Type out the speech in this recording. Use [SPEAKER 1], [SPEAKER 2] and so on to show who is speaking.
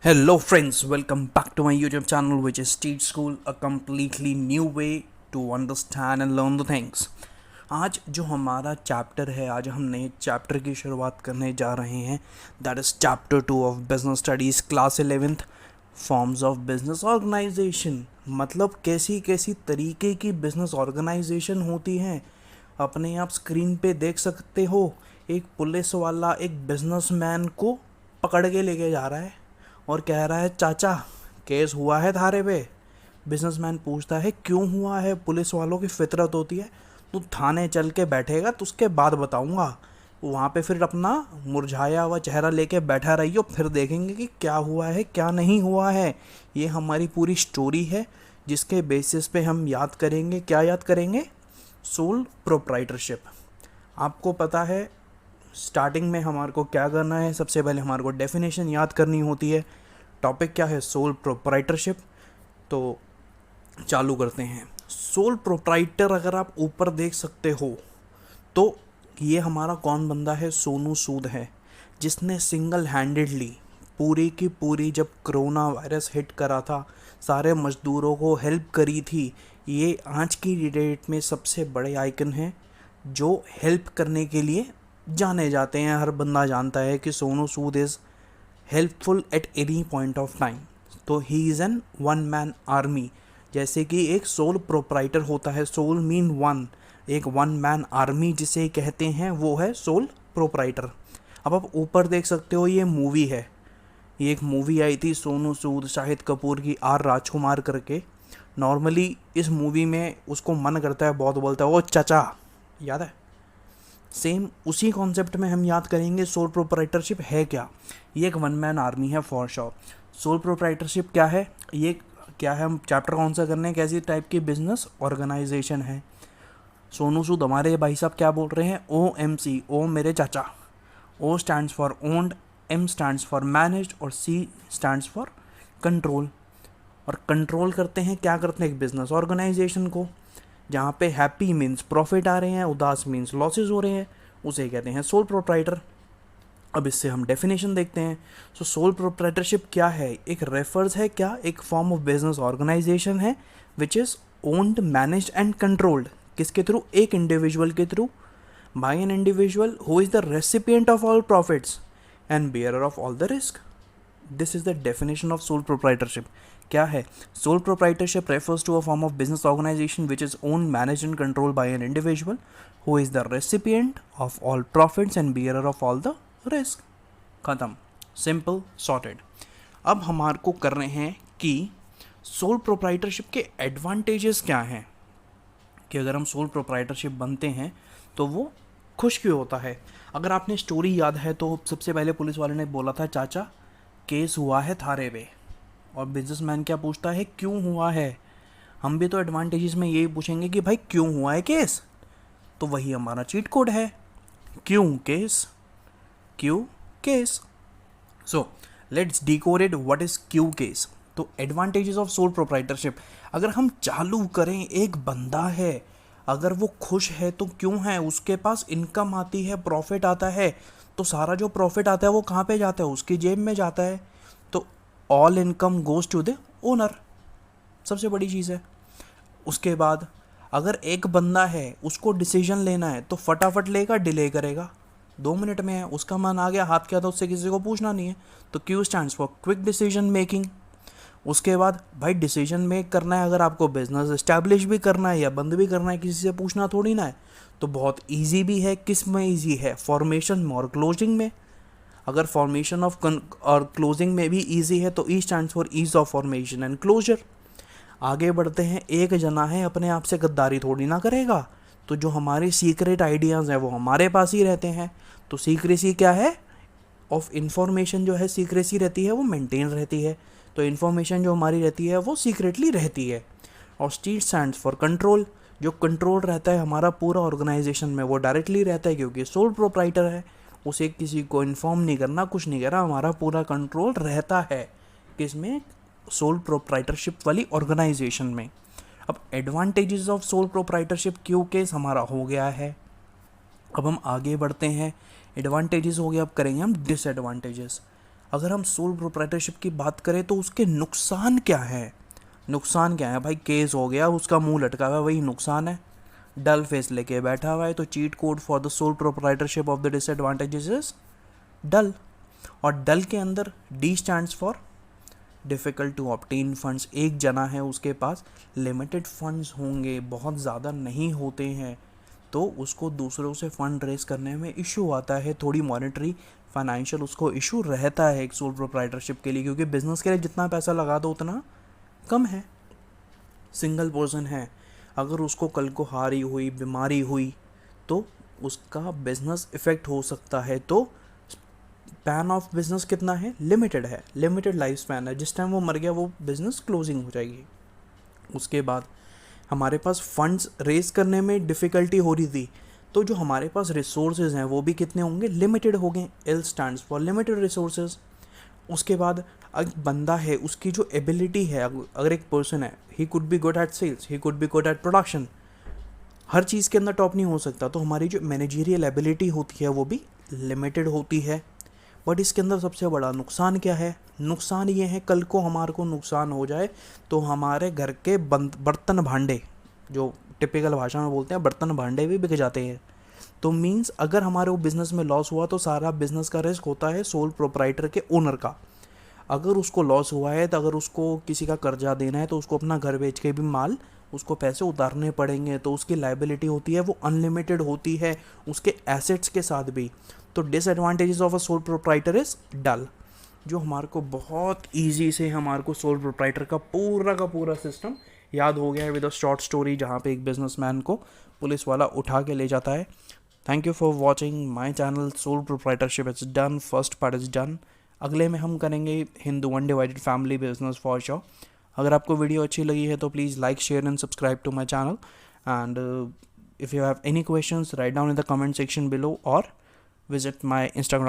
[SPEAKER 1] Hello friends, welcome back to my YouTube channel which is Teach School, a completely new way to understand and learn the things. आज जो हमारा chapter है, आज हम नए chapter की शुरुआत करने जा रहे हैं. That is chapter 2 of business studies class 11th forms of business organisation. मतलब कैसी कैसी तरीके की बिजनेस ऑर्गेनाइजेशन होती हैं. अपने आप स्क्रीन पे देख सकते हो, एक पुलिस वाला एक बिजनेसमैन को पकड़ के लेके जा रहा है और कह रहा है चाचा केस हुआ है थारे पे. बिजनेसमैन पूछता है क्यों हुआ है. पुलिस वालों की फितरत होती है तू थाने चल के बैठेगा तो उसके बाद बताऊंगा. वहाँ पे फिर अपना मुरझाया हुआ चेहरा लेके बैठा रहियो, फिर देखेंगे कि क्या हुआ है क्या नहीं हुआ है. ये हमारी पूरी स्टोरी है जिसके बेसिस पे हम याद करेंगे. क्या याद करेंगे? Sole proprietorship. आपको पता है स्टार्टिंग में हमारे को क्या करना है. सबसे पहले हमारे को डेफिनेशन याद करनी होती है. टॉपिक क्या है? Sole proprietorship. तो चालू करते हैं. सोल प्रोप्राइटर अगर आप ऊपर देख सकते हो तो ये हमारा कौन बंदा है? सोनू सूद है, जिसने सिंगल हैंडेडली पूरी की पूरी जब कोरोना वायरस हिट करा था सारे मज़दूरों को हेल्प करी थी. ये आज की डेट में सबसे बड़े आइकन हैं जो हेल्प करने के लिए जाने जाते हैं. हर बंदा जानता है कि Sonu Sood is helpful at any point of time. तो he is an one man army. जैसे कि एक सोल प्रोप्राइटर होता है, सोल मीन वन, एक वन मैन आर्मी जिसे कहते हैं वो है सोल प्रोप्राइटर. अब आप ऊपर देख सकते हो ये मूवी है. ये एक मूवी आई थी सोनू सूद शाहिद कपूर की, आर राजकुमार करके. नॉर्मली इस मूवी में उसको मन करता है बहुत बोलता है वो चाचा, याद है. सेम उसी कॉन्सेप्ट में हम याद करेंगे सोल प्रोप्राइटरशिप है क्या. ये एक वन मैन आर्मी है फॉर श्योर. सोल प्रोप्राइटरशिप क्या है, ये क्या है, हम चैप्टर कौन सा करने हैं, कैसी टाइप की बिजनेस ऑर्गेनाइजेशन है. सोनू सूद हमारे भाई साहब क्या बोल रहे हैं? OMC, ओ मेरे चाचा. O stands for owned, M stands for managed और C स्टैंड्स फॉर कंट्रोल. और कंट्रोल करते हैं, क्या करते हैं, एक बिजनेस ऑर्गेनाइजेशन को. जहाँ पे हैप्पी मीन्स प्रॉफिट आ रहे हैं, उदास मीन्स लॉसेज हो रहे हैं, उसे कहते हैं सोल प्रोप्राइटर. अब इससे हम डेफिनेशन देखते हैं. सो सोल प्रोप्राइटरशिप क्या है? एक रेफर्स है क्या, एक फॉर्म ऑफ बिजनेस ऑर्गेनाइजेशन है which is owned managed and controlled. किसके थ्रू? एक इंडिविजुअल के through. By an individual who is the recipient of all profits and bearer of all the risk. This is the definition of sole proprietorship. क्या है? Sole proprietorship refers to a form of business organization which is owned, managed and controlled by an individual who is the recipient of all profits and bearer of all the risk. खत्म. Simple, sorted. अब हमारे को कर रहे हैं कि sole proprietorship के advantages क्या हैं, कि अगर हम सोल प्रोप्राइटरशिप बनते हैं तो वो खुश क्यों होता है. अगर आपने स्टोरी याद है तो सबसे पहले पुलिस वाले ने बोला था चाचा केस हुआ है थारे पे, और बिजनेसमैन क्या पूछता है? क्यों हुआ है. हम भी तो एडवांटेजेस में यही पूछेंगे कि भाई क्यों हुआ है केस. तो वही हमारा चीट कोड है, क्यों केस, क्यों case. So let's decode what is Q case. तो एडवांटेजेस ऑफ सोल प्रोप्राइटरशिप, अगर हम चालू करें, एक बंदा है अगर वो खुश है तो क्यों है, उसके पास इनकम आती है, प्रॉफिट आता है, तो सारा जो प्रॉफिट आता है वो कहाँ पे जाता है? उसकी जेब में जाता है. तो all income goes to the owner. सबसे बड़ी चीज़ है. उसके बाद अगर एक बंदा है उसको डिसीजन लेना है तो फटाफट लेगा, डिले करेगा, 2 मिनट में है, उसका मन आ गया, हाथ क्या था, उससे किसी को पूछना नहीं है. तो Q stands for quick decision making. उसके बाद भाई डिसीजन मेक करना है, अगर आपको बिजनेस इस्टेब्लिश भी करना है या बंद भी करना है, किसी से पूछना थोड़ी ना है. तो बहुत ईजी भी है. किस में ईजी है? फॉर्मेशन में और क्लोजिंग में. अगर फॉर्मेशन ऑफ और क्लोजिंग में भी ईजी है तो E stands for ease of formation and closure. आगे बढ़ते हैं. एक जना है, अपने आप से गद्दारी थोड़ी ना करेगा. तो जो हमारे सीक्रेट आइडियाज़ हैं वो हमारे पास ही रहते हैं. तो सीक्रेसी क्या है? ऑफ इन्फॉर्मेशन जो है सीक्रेसी रहती है, वो मेंटेन रहती है. तो इन्फॉर्मेशन जो हमारी रहती है वो सीक्रेटली रहती है. और टी स्टैंड्स फॉर कंट्रोल. जो कंट्रोल रहता है हमारा पूरा ऑर्गेनाइजेशन में वो डायरेक्टली रहता है, क्योंकि सोल प्रोप्राइटर है, उसे किसी को इन्फॉर्म नहीं करना, कुछ नहीं करना, हमारा पूरा कंट्रोल रहता है. किसमें? सोल प्रोप्राइटरशिप वाली ऑर्गेनाइजेशन में. अब एडवांटेजेस ऑफ सोल प्रोप्राइटरशिप क्यों केस हमारा हो गया है. अब हम आगे बढ़ते हैं. एडवांटेजेस हो गया, अब करेंगे हम डिसएडवांटेजेस. अगर हम सोल प्रोप्राइटरशिप की बात करें तो उसके नुकसान क्या है? नुकसान क्या है भाई? केस हो गया, उसका मुंह लटका हुआ है, वही नुकसान है। डल फेस लेके बैठा हुआ है, तो cheat code for the sole proprietorship of the disadvantages is dull. और डल के अंदर D stands for difficult to obtain funds. एक जना है, उसके पास लिमिटेड फंड्स होंगे, बहुत ज़्यादा नहीं होते हैं, तो उसको दूसरों से फंड रेज करने में इशू आता है, थोड़ी मॉनेटरी फाइनेंशियल उसको इशू रहता है एक सोल प्रोप्राइटरशिप के लिए, क्योंकि बिजनेस के लिए जितना पैसा लगा दो उतना कम है। सिंगल पर्सन है, अगर उसको कल को हारी हुई, बीमारी हुई, तो उसका बिजनेस इफेक्ट हो सकता है। तो स्पैन ऑफ बिजनेस कितना है? लिमिटेड है, लिमिटेड लाइफ स्पैन है। जिस टाइम वो मर गया वो बिजनेस क्लोजिंग हो जाएगी। उसके बाद हमारे पास फंड्स रेज करने में डिफ़िकल्टी हो रही थी, तो जो हमारे पास रिसोर्सेज हैं वो भी कितने होंगे? लिमिटेड हो गए। L stands for limited resources. उसके बाद एक बंदा है, उसकी जो एबिलिटी है, अगर एक पर्सन है, he could be good at sales, he could be good at production, हर चीज़ के अंदर टॉप नहीं हो सकता, तो हमारी जो मैनेजरियल एबिलिटी होती है वो भी लिमिटेड होती है। बट इसके अंदर सबसे बड़ा नुकसान क्या है? नुकसान ये है, कल को हमारे को नुकसान हो जाए तो हमारे घर के बर्तन भांडे, जो टिपिकल भाषा में बोलते हैं, बर्तन भांडे भी बिक जाते हैं। तो मीन्स अगर हमारे वो बिज़नेस में लॉस हुआ तो सारा बिज़नेस का रिस्क होता है सोल प्रोप्राइटर के ओनर का। अगर उसको लॉस हुआ है, तो अगर उसको किसी का कर्जा देना है, तो उसको अपना घर बेच के भी माल, उसको पैसे उतारने पड़ेंगे, तो उसकी लाइबिलिटी होती है वो अनलिमिटेड होती है, उसके एसेट्स के साथ भी। तो disadvantages of a sole proprietor is dull, जो हमारे को बहुत ईजी से हमारे को सोल प्रोप्राइटर का पूरा सिस्टम याद हो गया है विद अ शॉर्ट स्टोरी, जहाँ पे एक बिजनेसमैन को पुलिस वाला उठा के ले जाता है। Thank you for watching my channel sole proprietorship is done, first part is done. अगले में हम करेंगे Hindu undivided family business for sure. अगर आपको वीडियो अच्छी लगी है तो please like, share and subscribe to my channel. And if you have any questions, write down in the comment section below और visit my Instagram